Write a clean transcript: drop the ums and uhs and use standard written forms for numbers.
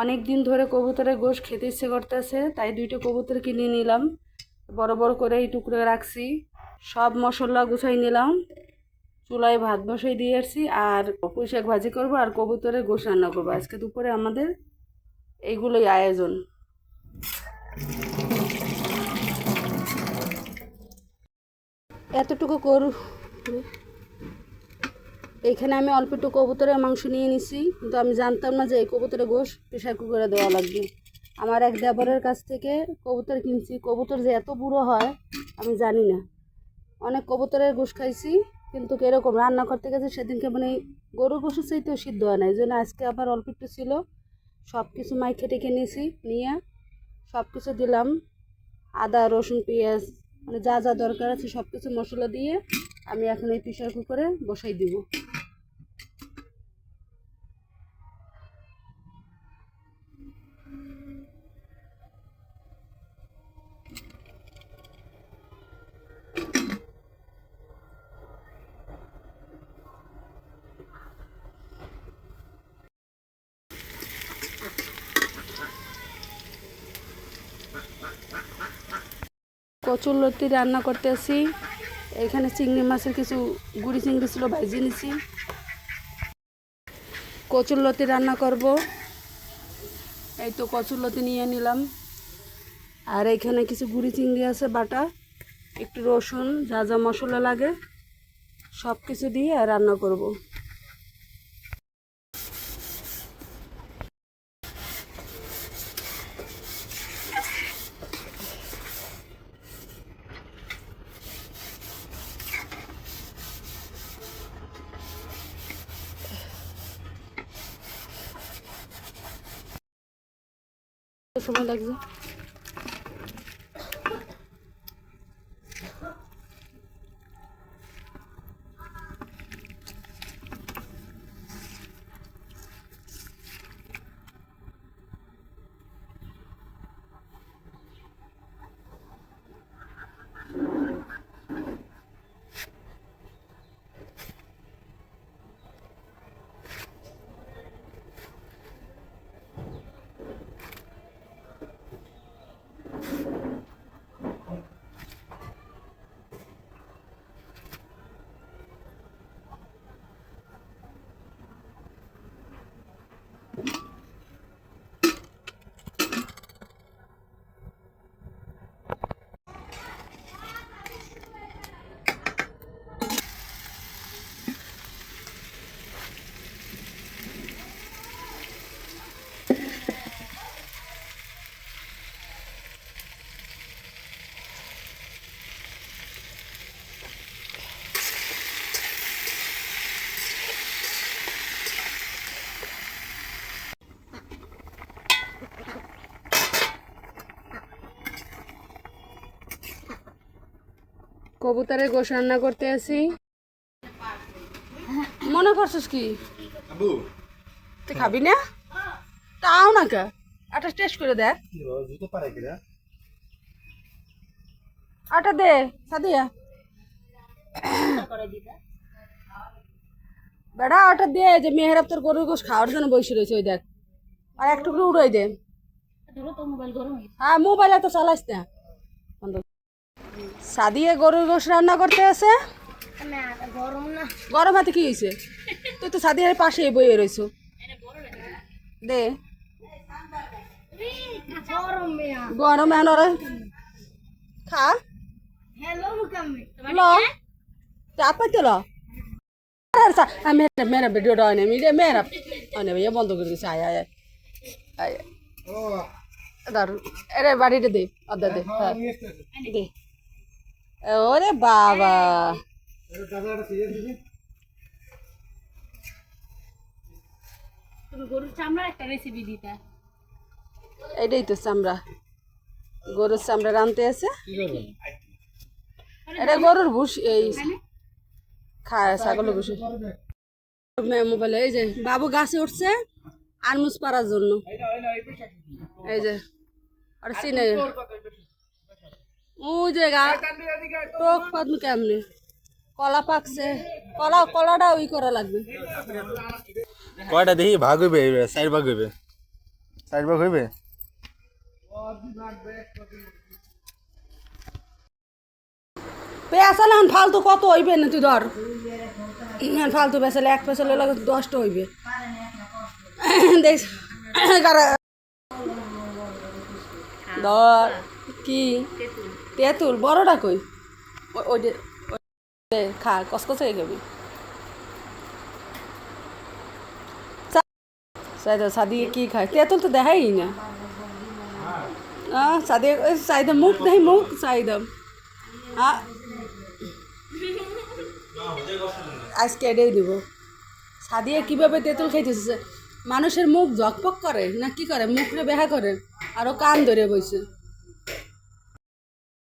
অনেক দিন ধরে কবুতরের গোশ খেতে ইচ্ছে করতেছে, তাই 2টা কবুতর কিনে নিলাম। বড় বড় করে এই টুকরো রাখছি। সব মশলা গুছাই নিলাম, চুলায় ভাত বসাই দিয়ে আসছি। আর পুঁই শাক ভাজি করবো আর কবুতরের গোশ রান্না করবো। আজকে দুপুরে আমাদের এইগুলোই আয়োজন। এতটুকু করু, এইখানে আমি অল্প একটু কবুতরের মাংস নিয়ে নিছি, কিন্তু আমি জানতাম না যে এই কবুতরের গোশ প্রেশার কুকারে দেওয়া লাগবে। আমার এক দেবরের কাছ থেকে কবুতর কিনছি, কবুতর যে এত বুড়ো হয় আমি জানি না। অনেক কবুতরের গোশ খাইছি, কিন্তু এরকম রান্না করতে গেছে সেদিনকে মানে গরুর গোশের চাইতেও সিদ্ধ হয় না। এই জন্য আজকে আবার অল্প একটু ছিল, সব কিছু মাইখে টেখে নিয়েছি, নিয়ে সব কিছু দিলাম। আদা রসুন পেঁয়াজ মানে যা যা দরকার আছে সব কিছু মশলা দিয়ে আমি এখন এই প্রেশার কুকারে বসাই দিব। কচুরলতি রান্না করতে আসি। এখানে চিংড়ি মাছের কিছু গুড়ি চিংড়ি ছিল, ভাজি নিছি। কচুরলতি রান্না করব, এই তো কচুরলতি নিয়ে নিলাম। আর এখানে কিছু গুড়ি চিংড়ি আছে বাটা, একটু রসুন, যা যা মশলা লাগে সব কিছু দিয়ে রান্না করব। সময় লাগছে। কবুতরের গোশ রান্না করতে আসি। মনে করছিস কি তুই খাবি না? তাও না কা আটা টেস্ট করে দেখ। আটা দে সাদিয়া, বেড়া আটা দে, যে মেহরাব তোর গরুর গোশ খাওয়ার জন্য বসে রয়েছে। ওই দেখ, আর এক টুকরো উড়াই দে। হ্যাঁ, মোবাইল এত চালাইস না। সাদিয়া গরুর গোশ রান্না করতে আছে। গরম হাতে কি হয়েছে? তুই তো সাদিয়ার পাশে বইয়ে রয়েছ। দে গরম এখন ওরা খা ল চাপ পাইতে ল। মেরা ভিডিওটা হয় না, মেরা হয় না ভাইয়া, বন্ধ করে দিচ্ছে। আয় আয় আয় দারুন। এরে বাড়িটা দে, অর্ধা দে, দে। ওরে বাবা, গরুর চামড়ার একটা রেসিপি দিতা। এটাই তো চামড়া, গরুর চামড়া রানতে আছে। এটা গরুর ভুষ, এই খায় ছাগলের ভুষি। মোবাইলে এই যে বাবু গাছে উঠছে আনমুজ পাড়ার জন্য। এই যে আর চিনে ওই যে গা টোক পাতনু কেমনে কলা পাকছে, কলাটা ওই করা লাগবে। কয়টা দেখি ভাগ হইবে, 4 ভাগ হইবে। চার ভাগ হইবে? পেঁচালে এখন ফালতু কত হইবে না তুই ধর ফালতু পেঁচালে এক পেঁচালে লাগে 10টা হইবে দেখ ধর কি তেঁতুল বড়টা কই ওই যে খা কসকসে হয়ে যাবি সাদিয়ে কি খায় তেঁতুল তো দেখাই না সাদিয়ে চাহিদা মুখ দেয় মুখ চাহিদা আজকে এটাই দিব সাদিয়ে কীভাবে তেঁতুল খাইতেছে মানুষের মুখ ঝকপক করে না কি করে মুখে বেহা করে আরও কান ধরে বইছে